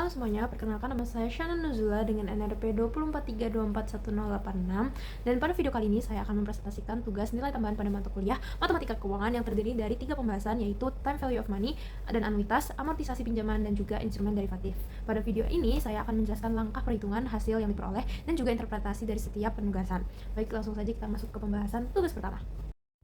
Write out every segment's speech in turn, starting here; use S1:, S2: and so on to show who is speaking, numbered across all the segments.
S1: Halo semuanya, perkenalkan nama saya Shannon Nuzula dengan NRP 243241086. Dan pada video kali ini saya akan mempresentasikan tugas nilai tambahan pada mata kuliah Matematika Keuangan yang terdiri dari 3 pembahasan, yaitu Time Value of Money dan anuitas, amortisasi pinjaman, dan juga instrumen derivatif. Pada video ini saya akan menjelaskan langkah perhitungan hasil yang diperoleh dan juga interpretasi dari setiap penugasan. Baik, langsung saja kita masuk ke pembahasan tugas pertama.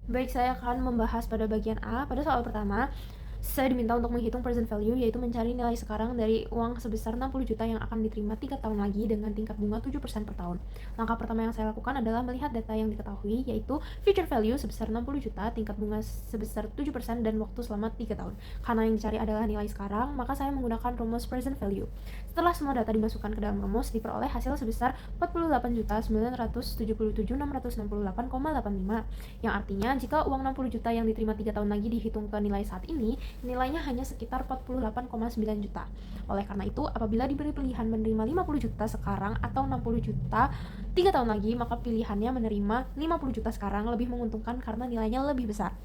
S1: Baik, saya akan membahas pada bagian A. Pada soal pertama, saya diminta untuk menghitung present value, yaitu mencari nilai sekarang dari uang sebesar 60 juta yang akan diterima 3 tahun lagi dengan tingkat bunga 7% per tahun. Langkah pertama yang saya lakukan adalah melihat data yang diketahui, yaitu future value sebesar 60 juta, tingkat bunga sebesar 7% dan waktu selama 3 tahun. Karena yang dicari adalah nilai sekarang, maka saya menggunakan rumus present value. Setelah semua data dimasukkan ke dalam rumus, diperoleh hasil sebesar 48.977.668,85, yang artinya jika uang 60 juta yang diterima 3 tahun lagi dihitung ke nilai saat ini, nilainya hanya sekitar 48,9 juta. Oleh karena itu, apabila diberi pilihan menerima 50 juta sekarang atau 60 juta 3 tahun lagi, maka pilihannya menerima 50 juta sekarang lebih menguntungkan karena nilainya lebih besar.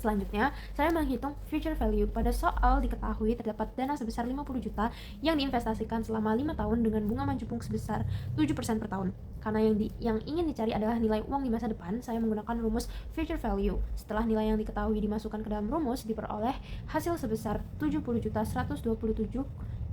S1: Selanjutnya, saya menghitung future value. Pada soal diketahui terdapat dana sebesar 50 juta yang diinvestasikan selama 5 tahun dengan bunga majemuk sebesar 7% per tahun. Karena yang ingin dicari adalah nilai uang di masa depan, saya menggunakan rumus future value. Setelah nilai yang diketahui dimasukkan ke dalam rumus, diperoleh hasil sebesar 70.120.586,50,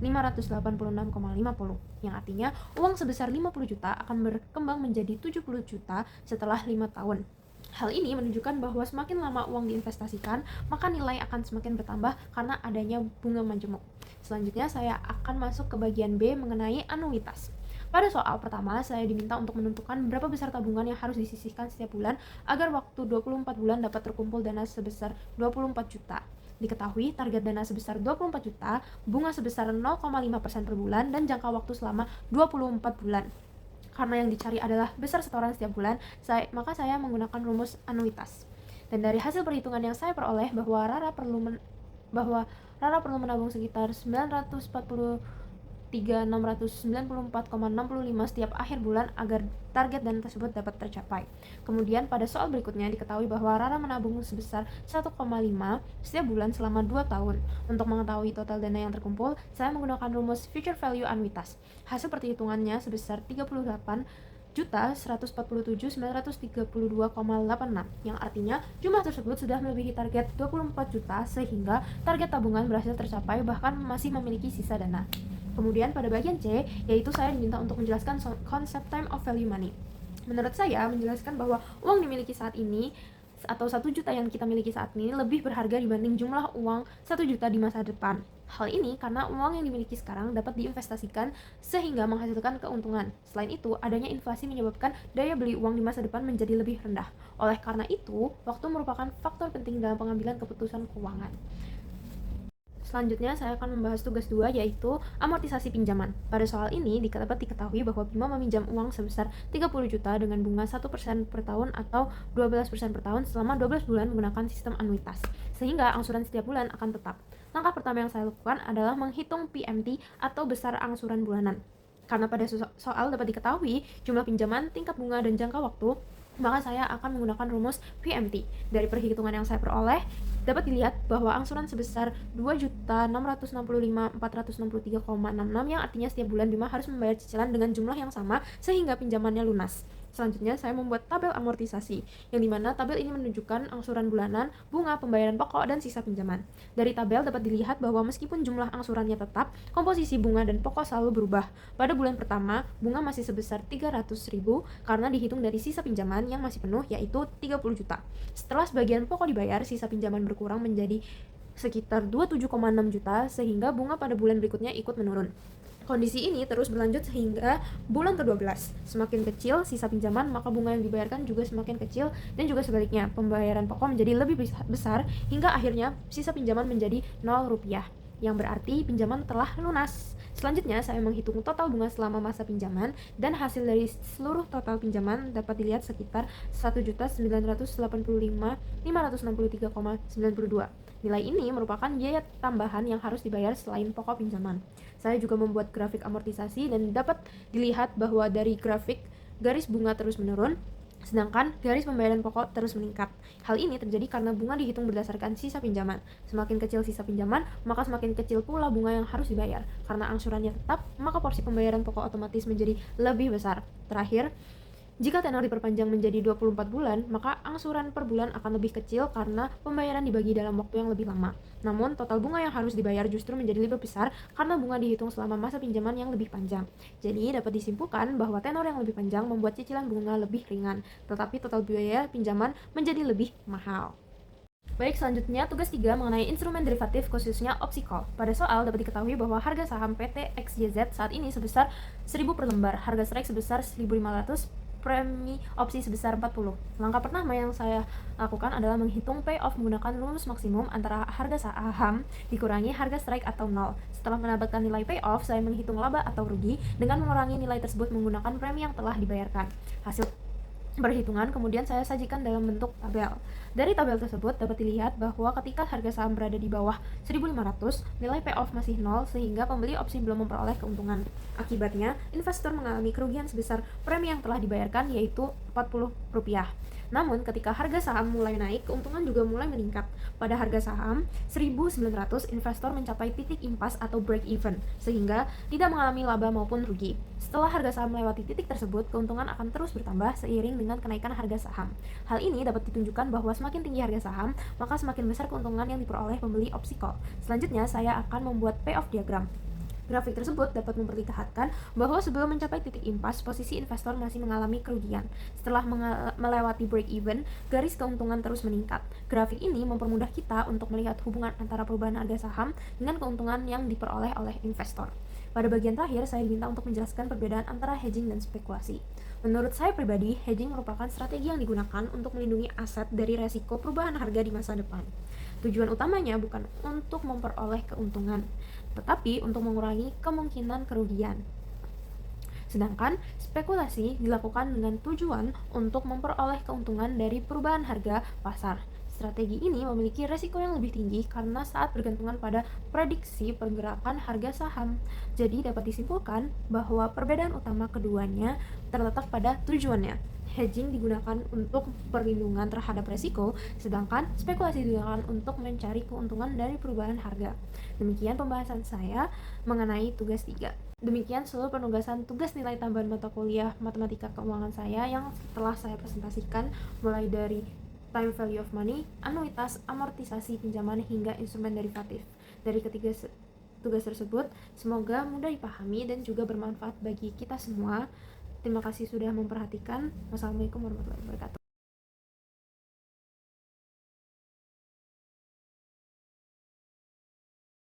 S1: yang artinya uang sebesar 50 juta akan berkembang menjadi 70 juta setelah 5 tahun. Hal ini menunjukkan bahwa semakin lama uang diinvestasikan, maka nilai akan semakin bertambah karena adanya bunga majemuk. Selanjutnya saya akan masuk ke bagian B mengenai anuitas. Pada soal pertama, saya diminta untuk menentukan berapa besar tabungan yang harus disisihkan setiap bulan agar waktu 24 bulan dapat terkumpul dana sebesar 24 juta. Diketahui target dana sebesar 24 juta, bunga sebesar 0,5% per bulan, dan jangka waktu selama 24 bulan. Karena yang dicari adalah besar setoran setiap bulan, maka saya menggunakan rumus anuitas. Dan dari hasil perhitungan yang saya peroleh bahwa Rara perlu menabung sekitar 943.694,65 setiap akhir bulan agar target dana tersebut dapat tercapai. Kemudian pada soal berikutnya diketahui bahwa Rara menabung sebesar 1,5 setiap bulan selama 2 tahun. Untuk mengetahui total dana yang terkumpul, saya menggunakan rumus future value anuitas. Hasil perhitungannya sebesar 38.147.932,86, yang artinya jumlah tersebut sudah melebihi target 24 juta sehingga target tabungan berhasil tercapai bahkan masih memiliki sisa dana. Kemudian pada bagian C, yaitu saya diminta untuk menjelaskan konsep time of value money. Menurut saya, menjelaskan bahwa uang dimiliki saat ini atau 1 juta yang kita miliki saat ini lebih berharga dibanding jumlah uang 1 juta di masa depan. Hal ini karena uang yang dimiliki sekarang dapat diinvestasikan sehingga menghasilkan keuntungan. Selain itu, adanya inflasi menyebabkan daya beli uang di masa depan menjadi lebih rendah. Oleh karena itu, waktu merupakan faktor penting dalam pengambilan keputusan keuangan. Selanjutnya, saya akan membahas tugas 2, yaitu amortisasi pinjaman. Pada soal ini, dapat diketahui bahwa Bima meminjam uang sebesar 30 juta dengan bunga 1% per tahun atau 12% per tahun selama 12 bulan menggunakan sistem anuitas, sehingga angsuran setiap bulan akan tetap. Langkah pertama yang saya lakukan adalah menghitung PMT atau besar angsuran bulanan. Karena pada soal dapat diketahui jumlah pinjaman, tingkat bunga, dan jangka waktu, maka saya akan menggunakan rumus PMT. Dari perhitungan yang saya peroleh, dapat dilihat bahwa angsuran sebesar 2.665.463,66, yang artinya setiap bulan Bima harus membayar cicilan dengan jumlah yang sama sehingga pinjamannya lunas. Selanjutnya, saya membuat tabel amortisasi, yang dimana tabel ini menunjukkan angsuran bulanan, bunga, pembayaran pokok, dan sisa pinjaman. Dari tabel dapat dilihat bahwa meskipun jumlah angsurannya tetap, komposisi bunga dan pokok selalu berubah. Pada bulan pertama, bunga masih sebesar 300.000 karena dihitung dari sisa pinjaman yang masih penuh, yaitu 30 juta. Setelah sebagian pokok dibayar, sisa pinjaman berkurang menjadi sekitar 27,6 juta sehingga bunga pada bulan berikutnya ikut menurun. Kondisi ini terus berlanjut sehingga bulan ke-12. Semakin kecil sisa pinjaman, maka bunga yang dibayarkan juga semakin kecil, dan juga sebaliknya, pembayaran pokok menjadi lebih besar hingga akhirnya sisa pinjaman menjadi 0 rupiah, yang berarti pinjaman telah lunas. Selanjutnya, saya menghitung total bunga selama masa pinjaman, dan hasil dari seluruh total pinjaman dapat dilihat sekitar 1.985.563,92. Nilai ini merupakan biaya tambahan yang harus dibayar selain pokok pinjaman. Saya juga membuat grafik amortisasi dan dapat dilihat bahwa dari grafik garis bunga terus menurun, Sedangkan garis pembayaran pokok terus meningkat. Hal ini terjadi karena bunga dihitung berdasarkan sisa pinjaman. Semakin kecil sisa pinjaman, maka semakin kecil pula bunga yang harus dibayar. Karena angsurannya tetap, maka porsi pembayaran pokok otomatis menjadi lebih besar. Terakhir, jika tenor diperpanjang menjadi 24 bulan, maka angsuran per bulan akan lebih kecil karena pembayaran dibagi dalam waktu yang lebih lama. Namun, total bunga yang harus dibayar justru menjadi lebih besar karena bunga dihitung selama masa pinjaman yang lebih panjang. Jadi, dapat disimpulkan bahwa tenor yang lebih panjang membuat cicilan bunga lebih ringan, tetapi total biaya pinjaman menjadi lebih mahal. Baik, selanjutnya tugas 3 mengenai instrumen derivatif khususnya opsi call. Pada soal dapat diketahui bahwa harga saham PT XYZ saat ini sebesar 1000 per lembar, harga strike sebesar 1500, premi opsi sebesar 40. Langkah pertama yang saya lakukan adalah menghitung payoff menggunakan rumus maksimum antara harga saham dikurangi harga strike atau 0. Setelah mendapatkan nilai payoff, saya menghitung laba atau rugi dengan mengurangi nilai tersebut menggunakan premi yang telah dibayarkan. Hasil perhitungan kemudian saya sajikan dalam bentuk tabel. Dari tabel tersebut dapat dilihat bahwa ketika harga saham berada di bawah 1500, nilai payoff masih 0 sehingga pembeli opsi belum memperoleh keuntungan. Akibatnya, investor mengalami kerugian sebesar premi yang telah dibayarkan yaitu Rp40. Namun, ketika harga saham mulai naik, keuntungan juga mulai meningkat. Pada harga saham 1900, investor mencapai titik impas atau break even, sehingga tidak mengalami laba maupun rugi. Setelah harga saham melewati titik tersebut, keuntungan akan terus bertambah seiring dengan kenaikan harga saham. Hal ini dapat ditunjukkan bahwa semakin tinggi harga saham, maka semakin besar keuntungan yang diperoleh pembeli opsi call. Selanjutnya, saya akan membuat payoff diagram. Grafik tersebut dapat memperlihatkan bahwa sebelum mencapai titik impas, posisi investor masih mengalami kerugian. Setelah melewati break even, garis keuntungan terus meningkat. Grafik ini mempermudah kita untuk melihat hubungan antara perubahan harga saham dengan keuntungan yang diperoleh oleh investor. Pada bagian terakhir, saya diminta untuk menjelaskan perbedaan antara hedging dan spekulasi. Menurut saya pribadi, hedging merupakan strategi yang digunakan untuk melindungi aset dari resiko perubahan harga di masa depan. Tujuan utamanya bukan untuk memperoleh keuntungan, tetapi untuk mengurangi kemungkinan kerugian. Sedangkan spekulasi dilakukan dengan tujuan untuk memperoleh keuntungan dari perubahan harga pasar. Strategi ini memiliki resiko yang lebih tinggi karena saat bergantungan pada prediksi pergerakan harga saham. Jadi dapat disimpulkan bahwa perbedaan utama keduanya terletak pada tujuannya. Hedging digunakan untuk perlindungan terhadap resiko, sedangkan spekulasi digunakan untuk mencari keuntungan dari perubahan harga. Demikian pembahasan saya mengenai tugas 3. Demikian seluruh penugasan tugas nilai tambahan mata kuliah Matematika Keuangan saya yang telah saya presentasikan, mulai dari time value of money, anuitas, amortisasi pinjaman, hingga instrumen derivatif. Dari ketiga tugas tersebut, semoga mudah dipahami dan juga bermanfaat bagi kita semua. Terima kasih sudah memperhatikan. Wassalamualaikum warahmatullahi wabarakatuh.